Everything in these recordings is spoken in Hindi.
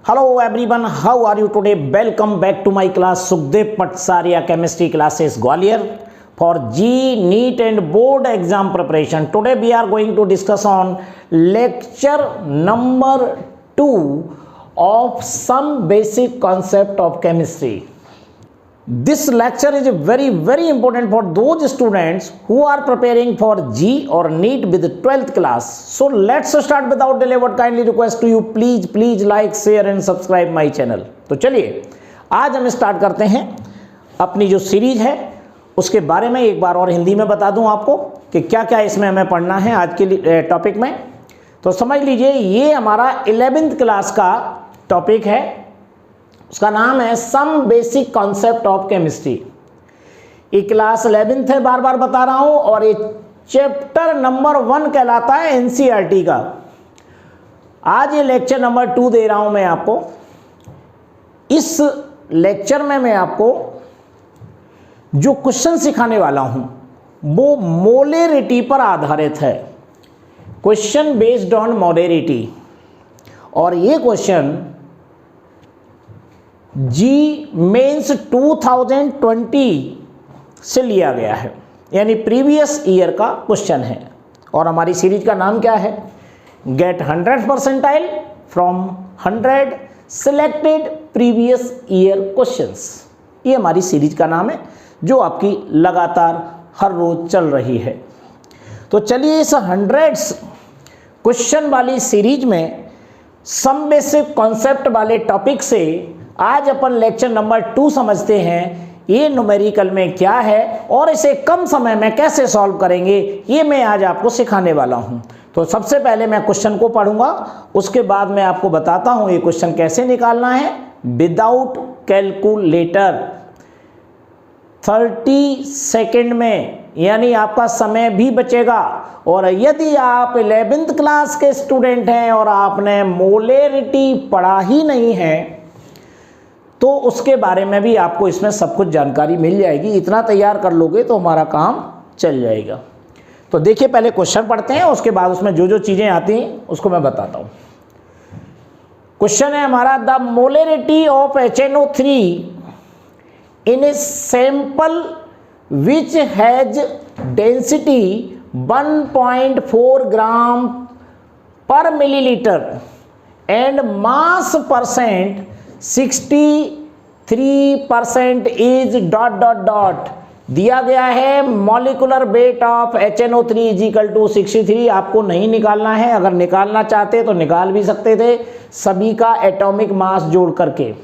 Hello everyone, how are you today? Welcome back to my class Sukhdev Patsaria Chemistry Classes Gwalior for G, NEET and Board exam preparation. Today we are going to discuss on lecture number 2 of some basic concept of chemistry. This lecture is very important for those students who are preparing for G or NEET with 12th class. So let's start without delay. What kindly request to you, please like, share and subscribe my channel. तो चलिए आज हम स्टार्ट करते हैं अपनी जो सीरीज है उसके बारे में। एक बार और हिंदी में बता दूं आपको कि क्या क्या इसमें हमें पढ़ना है आज के टॉपिक में। तो समझ लीजिए ये हमारा 11th क्लास का टॉपिक है, उसका नाम है some basic concept of chemistry. ये क्लास 11th है, बार बार बता रहा हूं, और ये चैप्टर नंबर 1 कहलाता है एनसीईआरटी का। आज ये लेक्चर नंबर 2 दे रहा हूं मैं आपको। इस लेक्चर में मैं आपको जो क्वेश्चन सिखाने वाला हूं वो मोलेरिटी पर आधारित है, क्वेश्चन बेस्ड ऑन मोलेरिटी। और ये क्वेश्चन जी मेंस 2020 से लिया गया है, यानी प्रीवियस ईयर का क्वेश्चन है। और हमारी सीरीज का नाम क्या है? GATE 100 percentile from 100 selected previous year questions. ये हमारी सीरीज का नाम है जो आपकी लगातार हर रोज चल रही है। तो चलिए इस 100 क्वेश्चन वाली सीरीज में सम बेसिक कॉन्सेप्ट वाले टॉपिक से आज अपन लेक्चर नंबर 2 समझते हैं। ये न्यूमेरिकल में क्या है और इसे कम समय में कैसे सॉल्व करेंगे, ये मैं आज आपको सिखाने वाला हूं। तो सबसे पहले मैं क्वेश्चन को पढ़ूंगा, उसके बाद मैं आपको बताता हूं ये क्वेश्चन कैसे निकालना है विदाउट कैलकुलेटर 30 सेकेंड में, यानी आपका समय भी बचेगा। और यदि आप 11th क्लास के स्टूडेंट हैं और आपने मोलेरिटी पढ़ा ही नहीं है तो उसके बारे में भी आपको इसमें सब कुछ जानकारी मिल जाएगी। इतना तैयार कर लोगे तो हमारा काम चल जाएगा। तो देखिए पहले क्वेश्चन पढ़ते हैं, उसके बाद उसमें जो जो चीज़ें आती हैं उसको मैं बताता हूँ। क्वेश्चन है हमारा, the molarity of HNO3 in a sample which has density 1.4 gram per millilitre and mass percent 63% is ... दिया गया है molecular weight of HNO3 is equal to 63। आपको नहीं निकालना है, अगर निकालना चाहते तो निकाल भी सकते थे सभी का एटॉमिक मास जोड़ करके।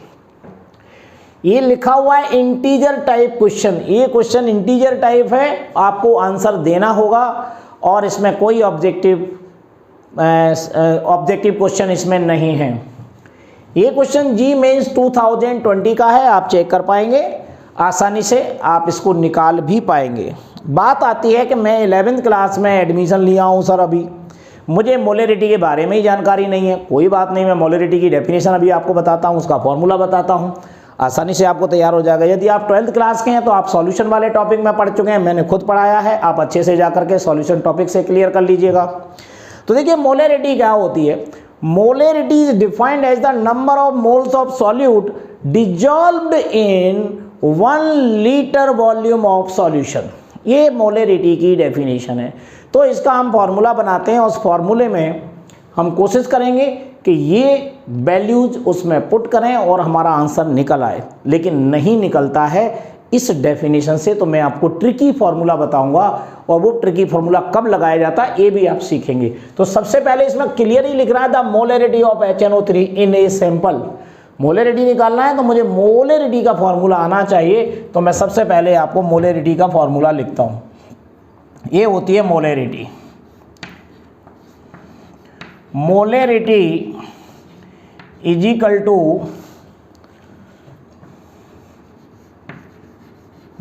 ये लिखा हुआ है इंटीजर टाइप क्वेश्चन। ये क्वेश्चन इंटीजर टाइप है, आपको आंसर देना होगा और इसमें कोई ऑब्जेक्टिव क्वेश्चन इसमें नहीं है। ये क्वेश्चन जी मेंस 2020 का है, आप चेक कर पाएंगे आसानी से, आप इसको निकाल भी पाएंगे। बात आती है कि मैं 11th क्लास में एडमिशन लिया हूँ सर, अभी मुझे मोलेरिटी के बारे में ही जानकारी नहीं है। कोई बात नहीं, मैं मोलेरिटी की डेफिनेशन अभी आपको बताता हूँ, उसका फॉर्मूला बताता हूँ, आसानी से आपको तैयार हो जाएगा। यदि आप 12th क्लास के हैं तो आप सॉल्यूशन वाले टॉपिक में पढ़ चुके हैं, मैंने खुद पढ़ाया है, आप अच्छे से जाकर के सॉल्यूशन टॉपिक से क्लियर कर लीजिएगा। तो देखिए मोलेरिटी क्या होती है। Molarity is defined as the number of moles of solute dissolved in 1 liter volume of solution। ये मोलेरिटी की डेफिनेशन है। तो इसका हम फॉर्मूला बनाते हैं, उस फॉर्मूले में हम कोशिश करेंगे कि ये वैल्यूज उसमें पुट करें और हमारा आंसर निकल आए, लेकिन नहीं निकलता है इस डेफिनेशन से। तो मैं आपको ट्रिकी फॉर्मूला बताऊंगा और वो ट्रिकी फॉर्मूला कब लगाया जाता है ये भी आप सीखेंगे। तो सबसे पहले इसमें क्लियर ही लिख रहा है the molarity of HNO3 in a sample. Molarity निकालना है तो मुझे मोलेरिटी का फॉर्मूला आना चाहिए। तो मैं सबसे पहले आपको मोलेरिटी का फॉर्मूला लिखता हूं। ये होती है molarity. Molarity is equal to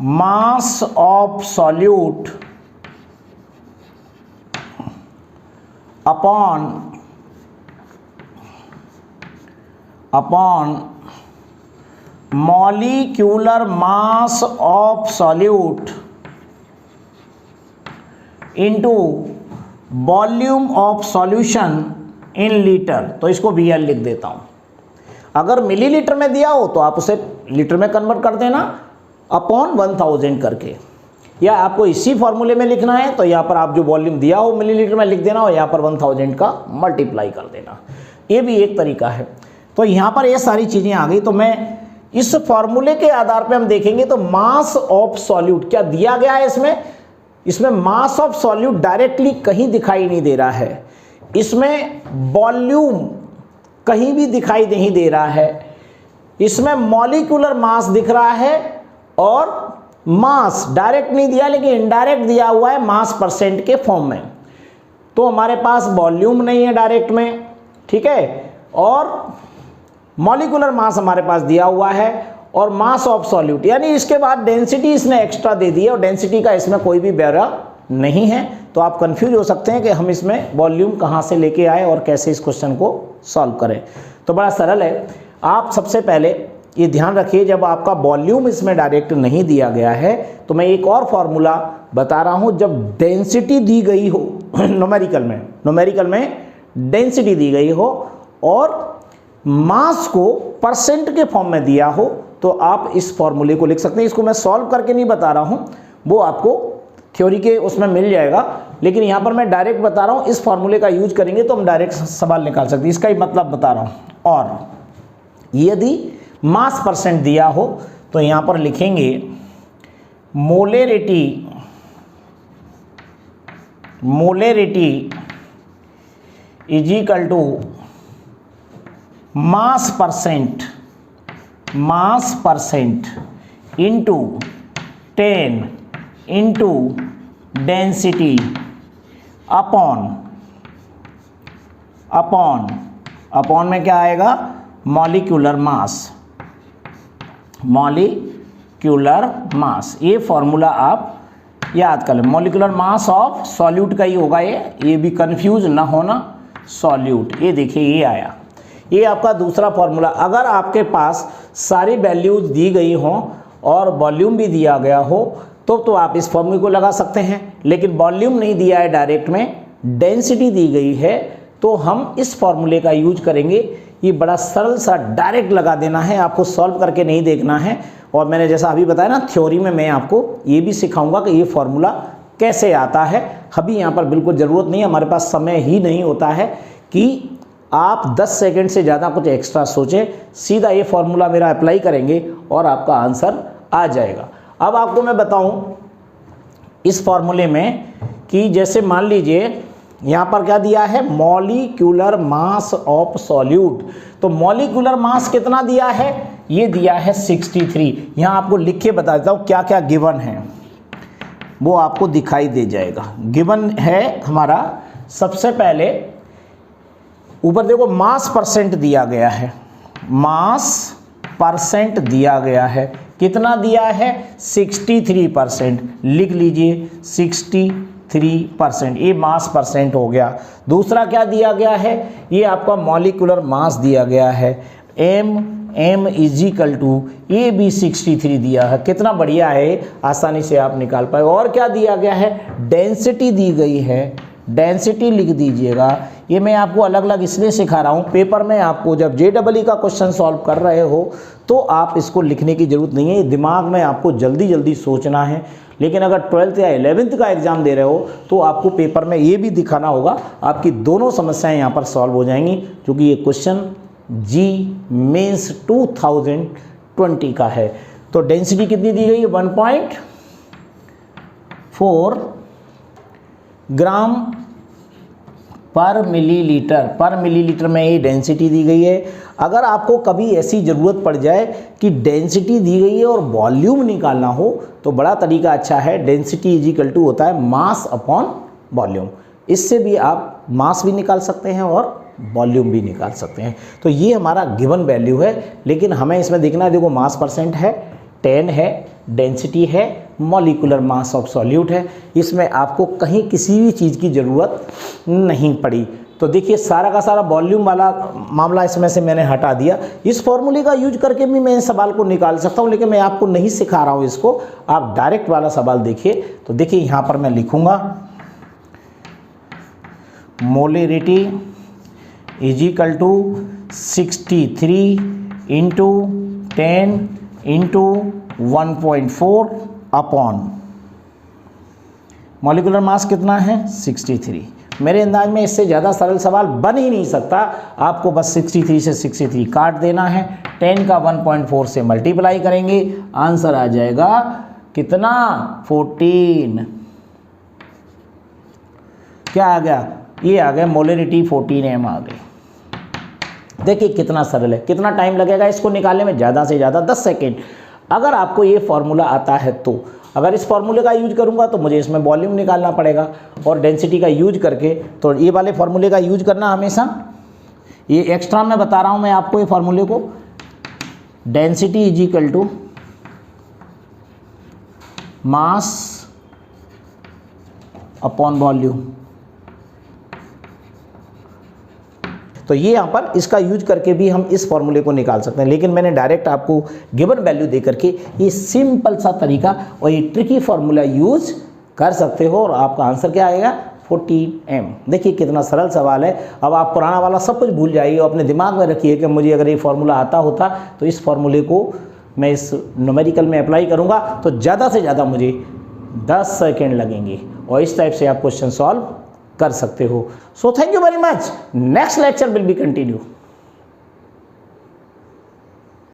mass of solute upon molecular mass of solute into volume of solution in litre. तो इसको VL लिख देता हूं। अगर मिलीलीटर में दिया हो तो आप उसे लीटर में कन्वर्ट कर देना अपॉन 1000 करके, या आपको इसी फॉर्मूले में लिखना है तो यहाँ पर आप जो वॉल्यूम दिया हो मिलीलीटर में लिख देना और यहाँ पर 1000 का मल्टीप्लाई कर देना, ये भी एक तरीका है। तो यहाँ पर ये सारी चीज़ें आ गई। तो मैं इस फॉर्मूले के आधार पे हम देखेंगे तो मास ऑफ सॉल्यूट क्या दिया गया है इसमें मास ऑफ सॉल्यूट डायरेक्टली कहीं दिखाई नहीं दे रहा है, इसमें वॉल्यूम कहीं भी दिखाई नहीं दे रहा है, इसमें मॉलिक्यूलर मास दिख रहा है और मास डायरेक्ट नहीं दिया लेकिन इनडायरेक्ट दिया हुआ है मास परसेंट के फॉर्म में। तो हमारे पास वॉल्यूम नहीं है डायरेक्ट में, ठीक है, और मॉलिक्यूलर मास हमारे पास दिया हुआ है और मास ऑफ सॉल्यूट, यानी इसके बाद डेंसिटी इसने एक्स्ट्रा दे दी है और डेंसिटी का इसमें कोई भी ब्यौरा नहीं है। तो आप कंफ्यूज हो सकते हैं कि हम इसमें वॉल्यूम कहाँ से लेके आए और कैसे इस क्वेश्चन को सॉल्व करें। तो बड़ा सरल है। आप सबसे पहले ये ध्यान रखिए, जब आपका वॉल्यूम इसमें डायरेक्ट नहीं दिया गया है तो मैं एक और फॉर्मूला बता रहा हूँ। जब डेंसिटी दी गई हो न्यूमेरिकल में डेंसिटी दी गई हो और मास को परसेंट के फॉर्म में दिया हो तो आप इस फॉर्मूले को लिख सकते हैं। इसको मैं सॉल्व करके नहीं बता रहा हूँ, वो आपको थ्योरी के उसमें मिल जाएगा, लेकिन यहाँ पर मैं डायरेक्ट बता रहा हूँ। इस फॉर्मूले का यूज करेंगे तो हम डायरेक्ट सवाल निकाल सकते हैं, इसका ही मतलब बता रहा हूँ। और यदि मास परसेंट दिया हो तो यहाँ पर लिखेंगे molarity is equal to mass percent into 10 into density upon में क्या आएगा, मॉलिक्यूलर मास। ये फॉर्मूला आप याद कर लें, मॉलिक्यूलर मास ऑफ सॉल्यूट का ही होगा ये भी कंफ्यूज ना होना, सॉल्यूट। ये देखिए ये आया, ये आपका दूसरा फॉर्मूला। अगर आपके पास सारी वैल्यूज दी गई हों और वॉल्यूम भी दिया गया हो तो आप इस फॉर्मूले को लगा सकते हैं, लेकिन वॉल्यूम नहीं दिया है डायरेक्ट में, डेंसिटी दी गई है, तो हम इस फॉर्मूले का यूज करेंगे। ये बड़ा सरल सा डायरेक्ट लगा देना है, आपको सॉल्व करके नहीं देखना है। और मैंने जैसा अभी बताया ना, थ्योरी में मैं आपको ये भी सिखाऊंगा कि ये फॉर्मूला कैसे आता है। अभी यहाँ पर बिल्कुल ज़रूरत नहीं है, हमारे पास समय ही नहीं होता है कि आप 10 सेकंड से ज़्यादा कुछ एक्स्ट्रा सोचें, सीधा ये फॉर्मूला मेरा अप्लाई करेंगे और आपका आंसर आ जाएगा। अब आपको मैं बताऊं इस फॉर्मूले में कि जैसे मान लीजिए यहाँ पर क्या दिया है, मॉलिक्यूलर मास ऑफ सॉल्यूट। तो मॉलिक्यूलर मास कितना दिया है, ये दिया है 63। यहाँ आपको लिख के बता देता हूँ क्या क्या गिवन है, वो आपको दिखाई दे जाएगा। गिवन है हमारा, सबसे पहले ऊपर देखो मास परसेंट दिया गया है, मास परसेंट दिया गया है, कितना दिया है 63%, लिख लीजिए 63%, ये मास परसेंट हो गया। दूसरा क्या दिया गया है, ये आपका मॉलिक्यूलर मास दिया गया है, m इज इक्वल टू, ये भी 63 दिया है। कितना बढ़िया है, आसानी से आप निकाल पाए। और क्या दिया गया है, डेंसिटी दी गई है, डेंसिटी लिख दीजिएगा। ये मैं आपको अलग अलग इसलिए सिखा रहा हूँ, पेपर में आपको जब JEE का क्वेश्चन सॉल्व कर रहे हो तो आप इसको लिखने की ज़रूरत नहीं है, दिमाग में आपको जल्दी जल्दी सोचना है। लेकिन अगर 12th या 11th का एग्ज़ाम दे रहे हो तो आपको पेपर में ये भी दिखाना होगा, आपकी दोनों समस्याएं यहाँ पर सॉल्व हो जाएंगी, क्योंकि ये क्वेश्चन जी मेंस 2020 का है। तो डेंसिटी कितनी दी गई है, 1.4 ग्राम पर मिलीलीटर में ये डेंसिटी दी गई है। अगर आपको कभी ऐसी ज़रूरत पड़ जाए कि डेंसिटी दी गई है और वॉल्यूम निकालना हो तो बड़ा तरीका अच्छा है, डेंसिटी इज इक्वल टू होता है मास अपॉन वॉल्यूम। इससे भी आप मास भी निकाल सकते हैं और वॉल्यूम भी निकाल सकते हैं। तो ये हमारा गिवन वैल्यू है, लेकिन हमें इसमें देखना है, देखो मास परसेंट है, 10 है, डेंसिटी है, मॉलिक्यूलर मास ऑफ सॉल्यूट है। इसमें आपको कहीं किसी भी चीज़ की ज़रूरत नहीं पड़ी। तो देखिए सारा का सारा वॉल्यूम वाला मामला इसमें से मैंने हटा दिया। इस फॉर्मूले का यूज करके भी मैं इस सवाल को निकाल सकता हूँ, लेकिन मैं आपको नहीं सिखा रहा हूँ इसको, आप डायरेक्ट वाला सवाल देखिए। तो देखिए यहाँ पर मैं लिखूँगा molarity is equal to 63 into 10 into 1.4 upon molecular mass कितना है 63। मेरे अंदाज में इससे ज़्यादा सरल सवाल बन ही नहीं सकता। आपको बस 63 से 63 काट देना है, 10 का 1.4 से मल्टीप्लाई करेंगे, आंसर आ जाएगा कितना 14। क्या आ गया, ये आ गया मोलरिटी 14m आ गई। देखिए कितना सरल है, कितना टाइम लगेगा इसको निकालने में, ज़्यादा से ज़्यादा 10 सेकेंड। अगर आपको ये फॉर्मूला आता है तो, अगर इस फॉर्मूले का यूज करूंगा तो मुझे इसमें वॉल्यूम निकालना पड़ेगा, और डेंसिटी का यूज करके, तो ये वाले फॉर्मूले का यूज करना हमेशा, ये एक्स्ट्रा मैं बता रहा हूं मैं आपको ये फॉर्मूले को, density is equal to mass upon volume. तो ये यहाँ पर इसका यूज करके भी हम इस फॉर्मूले को निकाल सकते हैं, लेकिन मैंने डायरेक्ट आपको गिवन वैल्यू दे करके ये सिंपल सा तरीका और ये ट्रिकी फॉर्मूला यूज कर सकते हो, और आपका आंसर क्या आएगा 14m। देखिए कितना सरल सवाल है। अब आप पुराना वाला सब कुछ भूल जाइए और अपने दिमाग में रखिए कि मुझे अगर ये फॉर्मूला आता होता तो इस फॉर्मूले को मैं इस न्यूमेरिकल में अप्लाई करूँगा तो ज़्यादा से ज़्यादा मुझे 10 सेकेंड लगेंगे, और इस टाइप से आप क्वेश्चन सॉल्व कर सकते हो। So thank you very much. Next lecture will be continue.